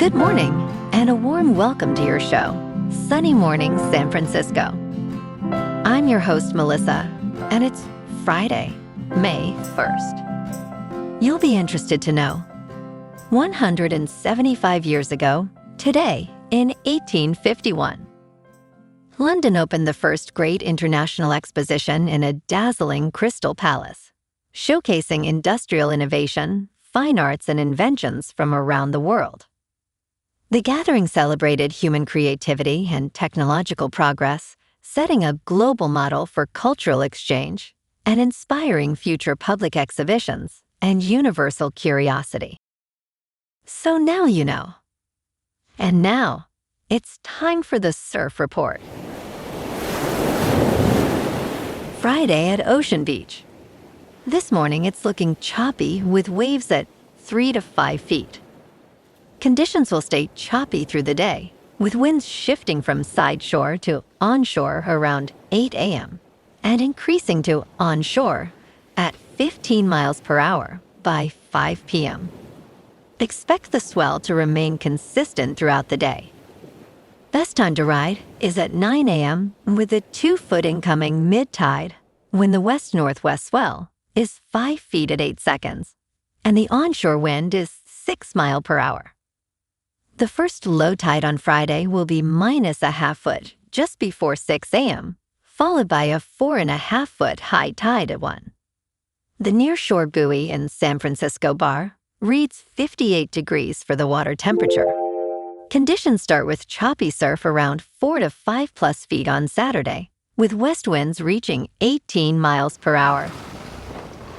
Good morning, and a warm welcome to your show, Sunny Morning San Francisco. I'm your host, Melissa, and it's Friday, May 1st. You'll be interested to know, 175 years ago, today, in 1851, London opened the first great international exposition in a dazzling Crystal Palace, showcasing industrial innovation, fine arts, and inventions from around the world. The gathering celebrated human creativity and technological progress, setting a global model for cultural exchange and inspiring future public exhibitions and universal curiosity. So now you know. And now, it's time for the Surf Report. Friday at Ocean Beach. This morning it's looking choppy with waves at 3 to 5 feet. Conditions will stay choppy through the day, with winds shifting from side shore to onshore around 8 a.m. and increasing to onshore at 15 miles per hour by 5 p.m. Expect the swell to remain consistent throughout the day. Best time to ride is at 9 a.m. with a 2-foot incoming mid-tide when the west-northwest swell is 5 feet at 8 seconds and the onshore wind is 6 miles per hour. The first low tide on Friday will be minus a half foot just before 6 a.m., followed by a 4.5-foot high tide at 1. The nearshore buoy in San Francisco Bar reads 58 degrees for the water temperature. Conditions start with choppy surf around 4 to 5 plus feet on Saturday, with west winds reaching 18 miles per hour.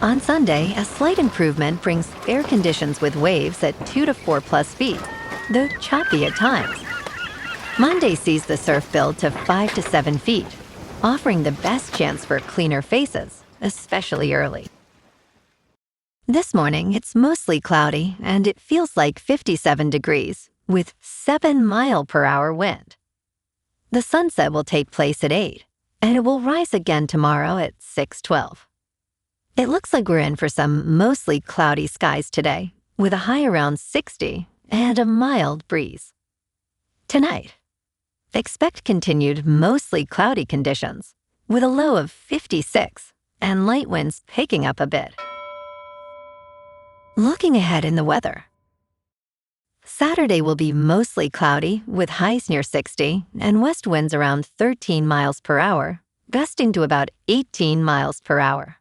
On Sunday, a slight improvement brings fair conditions with waves at 2 to 4 plus feet, though choppy at times. Monday sees the surf build to 5 to 7 feet, offering the best chance for cleaner faces, especially early. This morning, it's mostly cloudy, and it feels like 57 degrees, with 7 mile per hour wind. The sunset will take place at 8, and it will rise again tomorrow at 6:12. It looks like we're in for some mostly cloudy skies today, with a high around 60 and a mild breeze. Tonight, expect continued mostly cloudy conditions, with a low of 56 and light winds picking up a bit. Looking ahead in the weather. Saturday will be mostly cloudy with highs near 60 and west winds around 13 miles per hour, gusting to about 18 miles per hour.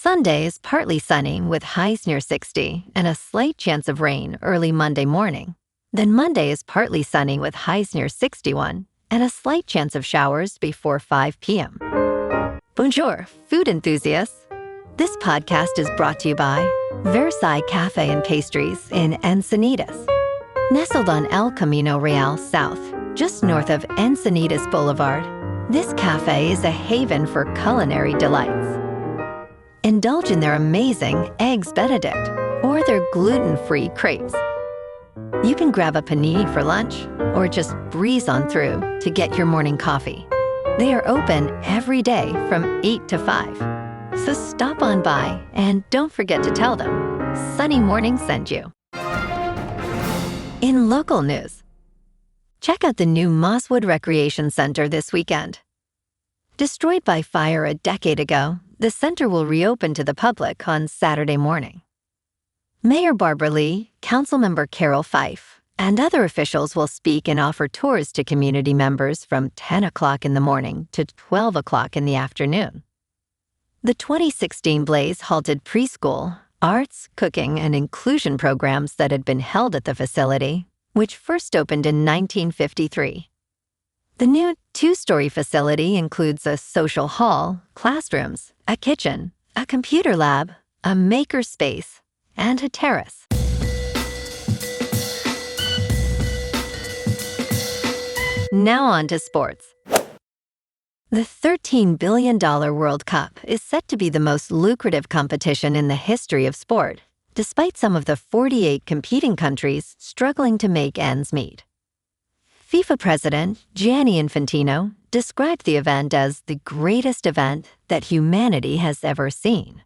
Sunday is partly sunny with highs near 60 and a slight chance of rain early Monday morning. Then Monday is partly sunny with highs near 61 and a slight chance of showers before 5 p.m. Bonjour, food enthusiasts. This podcast is brought to you by Versailles Cafe and Pastries in Encinitas. Nestled on El Camino Real South, just north of Encinitas Boulevard, this cafe is a haven for culinary delights. Indulge in their amazing Eggs Benedict or their gluten-free crepes. You can grab a panini for lunch or just breeze on through to get your morning coffee. They are open every day from 8 to 5. So stop on by and don't forget to tell them Sunny Morning sent you. In local news, check out the new Mosswood Recreation Center this weekend. Destroyed by fire a decade ago, the center will reopen to the public on Saturday morning. Mayor Barbara Lee, Councilmember Carol Fife, and other officials will speak and offer tours to community members from 10 o'clock in the morning to 12 o'clock in the afternoon. The 2016 blaze halted preschool, arts, cooking, and inclusion programs that had been held at the facility, which first opened in 1953. The new 2-story facility includes a social hall, classrooms, a kitchen, a computer lab, a maker space, and a terrace. Now on to sports. The $13 billion World Cup is set to be the most lucrative competition in the history of sport, despite some of the 48 competing countries struggling to make ends meet. FIFA President Gianni Infantino described the event as the greatest event that humanity has ever seen.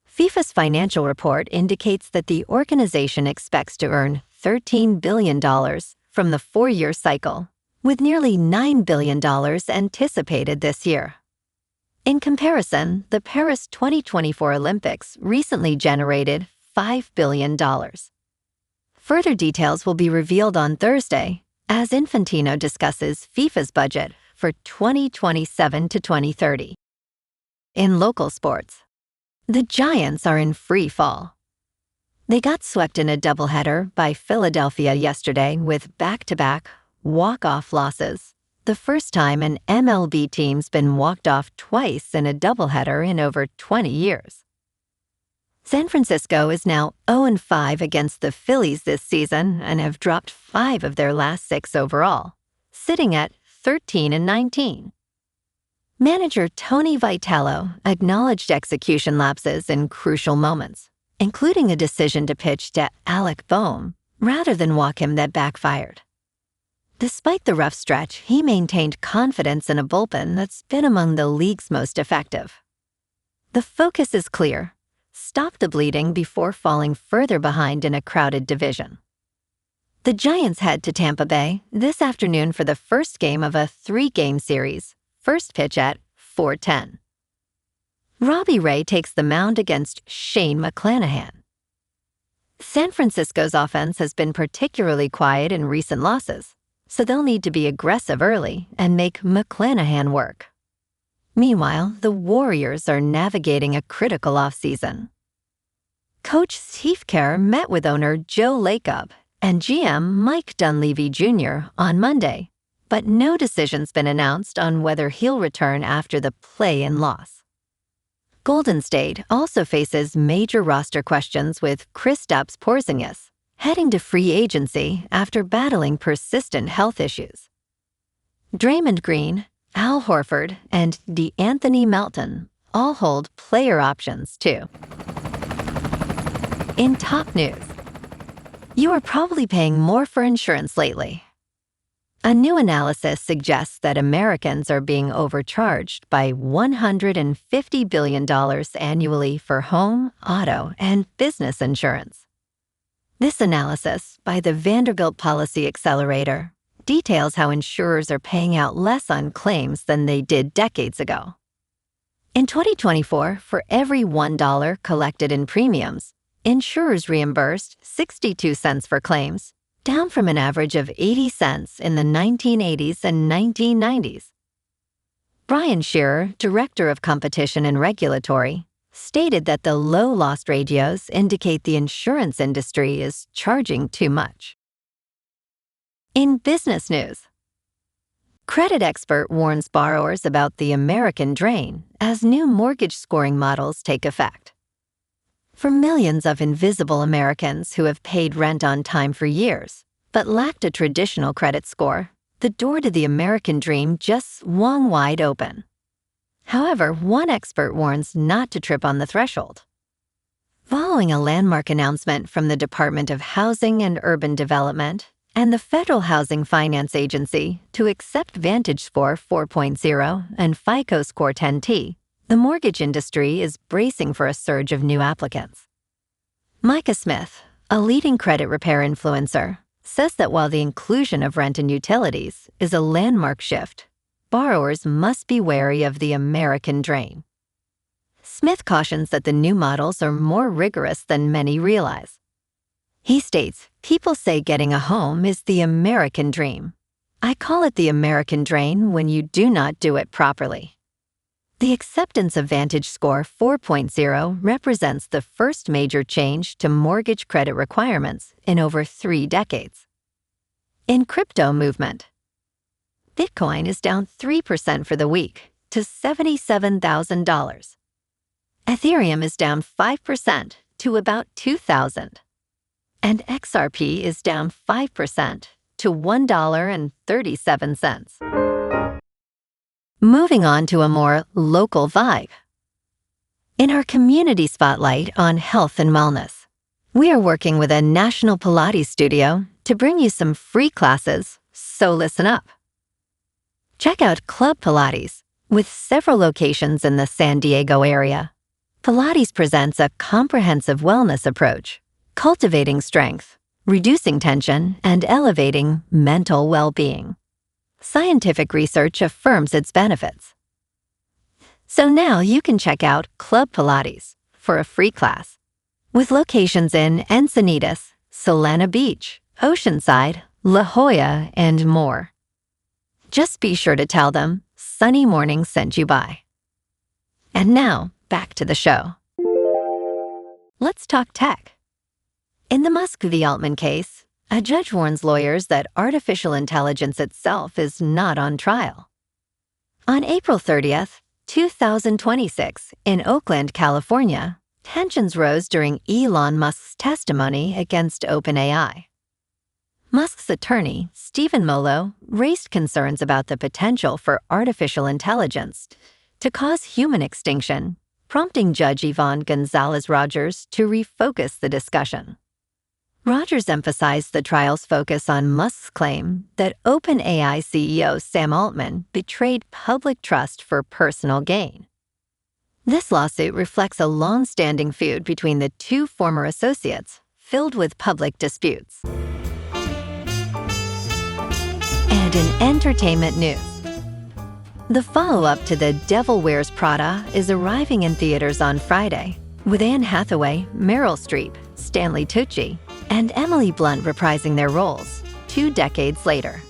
FIFA's financial report indicates that the organization expects to earn $13 billion from the 4-year cycle, with nearly $9 billion anticipated this year. In comparison, the Paris 2024 Olympics recently generated $5 billion. Further details will be revealed on Thursday as Infantino discusses FIFA's budget for 2027 to 2030. In local sports, the Giants are in free fall. They got swept in a doubleheader by Philadelphia yesterday with back-to-back walk-off losses, the first time an MLB team's been walked off twice in a doubleheader in over 20 years. San Francisco is now 0-5 against the Phillies this season and have dropped 5 of their last 6 overall, sitting at 13-19. Manager Tony Vitello acknowledged execution lapses in crucial moments, including a decision to pitch to Alec Boehm rather than walk him that backfired. Despite the rough stretch, he maintained confidence in a bullpen that's been among the league's most effective. The focus is clear: stop the bleeding before falling further behind in a crowded division. The Giants head to Tampa Bay this afternoon for the first game of a 3-game series, first pitch at 4:10. Robbie Ray takes the mound against Shane McClanahan. San Francisco's offense has been particularly quiet in recent losses, so they'll need to be aggressive early and make McClanahan work. Meanwhile, the Warriors are navigating a critical offseason. Coach Steve Kerr met with owner Joe Lacob and GM Mike Dunleavy Jr. on Monday, but no decision's been announced on whether he'll return after the play-in loss. Golden State also faces major roster questions with Kristaps Porzingis heading to free agency after battling persistent health issues. Draymond Green, Al Horford, and DeAnthony Melton all hold player options, too. In top news, you are probably paying more for insurance lately. A new analysis suggests that Americans are being overcharged by $150 billion annually for home, auto, and business insurance. This analysis, by the Vanderbilt Policy Accelerator, details how insurers are paying out less on claims than they did decades ago. In 2024, for every $1 collected in premiums, insurers reimbursed 62 cents for claims, down from an average of 80 cents in the 1980s and 1990s. Brian Shearer, Director of Competition and Regulatory, stated that the low loss ratios indicate the insurance industry is charging too much. In business news, credit expert warns borrowers about the American drain as new mortgage scoring models take effect. For millions of invisible Americans who have paid rent on time for years, but lacked a traditional credit score, the door to the American dream just swung wide open. However, one expert warns not to trip on the threshold. Following a landmark announcement from the Department of Housing and Urban Development and the Federal Housing Finance Agency to accept VantageScore 4.0 and FICO Score 10T, the mortgage industry is bracing for a surge of new applicants. Micah Smith, a leading credit repair influencer, says that while the inclusion of rent and utilities is a landmark shift, borrowers must be wary of the American drain. Smith cautions that the new models are more rigorous than many realize. He states, "People say getting a home is the American dream. I call it the American drain when you do not do it properly." The acceptance of VantageScore 4.0 represents the first major change to mortgage credit requirements in over 3 decades. In crypto movement, Bitcoin is down 3% for the week to $77,000. Ethereum is down 5% to about $2,000. And XRP is down 5% to $1.37. Moving on to a more local vibe. In our community spotlight on health and wellness, we are working with a national Pilates studio to bring you some free classes, so listen up. Check out Club Pilates, with several locations in the San Diego area. Pilates presents a comprehensive wellness approach, cultivating strength, reducing tension and elevating mental well-being. Scientific research affirms its benefits. So now you can check out Club Pilates for a free class, with locations in Encinitas, Solana Beach, Oceanside, La Jolla, and more. Just be sure to tell them Sunny Morning sent you by. And now, back to the show. Let's talk tech. In the Musk v. Altman case, a judge warns lawyers that artificial intelligence itself is not on trial. On April 30th, 2026, in Oakland, California, tensions rose during Elon Musk's testimony against OpenAI. Musk's attorney, Stephen Molo, raised concerns about the potential for artificial intelligence to cause human extinction, prompting Judge Yvonne Gonzalez-Rogers to refocus the discussion. Rogers emphasized the trial's focus on Musk's claim that OpenAI CEO Sam Altman betrayed public trust for personal gain. This lawsuit reflects a long-standing feud between the two former associates, filled with public disputes. And in entertainment news, the follow-up to The Devil Wears Prada is arriving in theaters on Friday, with Anne Hathaway, Meryl Streep, Stanley Tucci, and Emily Blunt reprising their roles 2 decades later.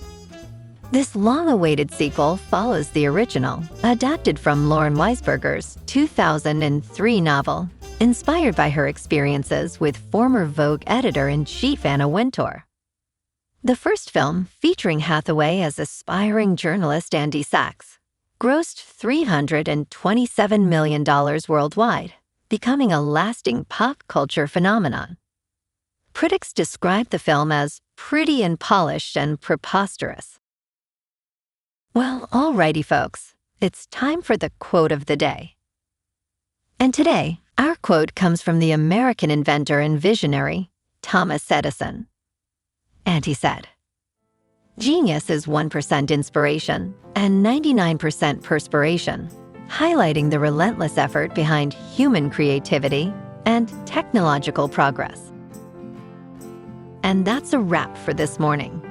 This long-awaited sequel follows the original, adapted from Lauren Weisberger's 2003 novel, inspired by her experiences with former Vogue editor-in-chief Anna Wintour. The first film, featuring Hathaway as aspiring journalist Andy Sachs, grossed $327 million worldwide, becoming a lasting pop culture phenomenon. Critics describe the film as pretty and polished and preposterous. Well, alrighty folks, it's time for the quote of the day. And today, our quote comes from the American inventor and visionary, Thomas Edison. And he said, "Genius is 1% inspiration and 99% perspiration, highlighting the relentless effort behind human creativity and technological progress." And that's a wrap for this morning.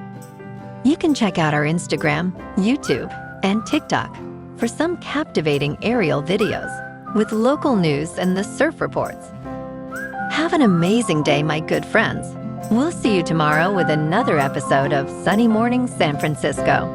You can check out our Instagram, YouTube, and TikTok for some captivating aerial videos with local news and the surf reports. Have an amazing day, my good friends. We'll see you tomorrow with another episode of Sunny Morning San Francisco.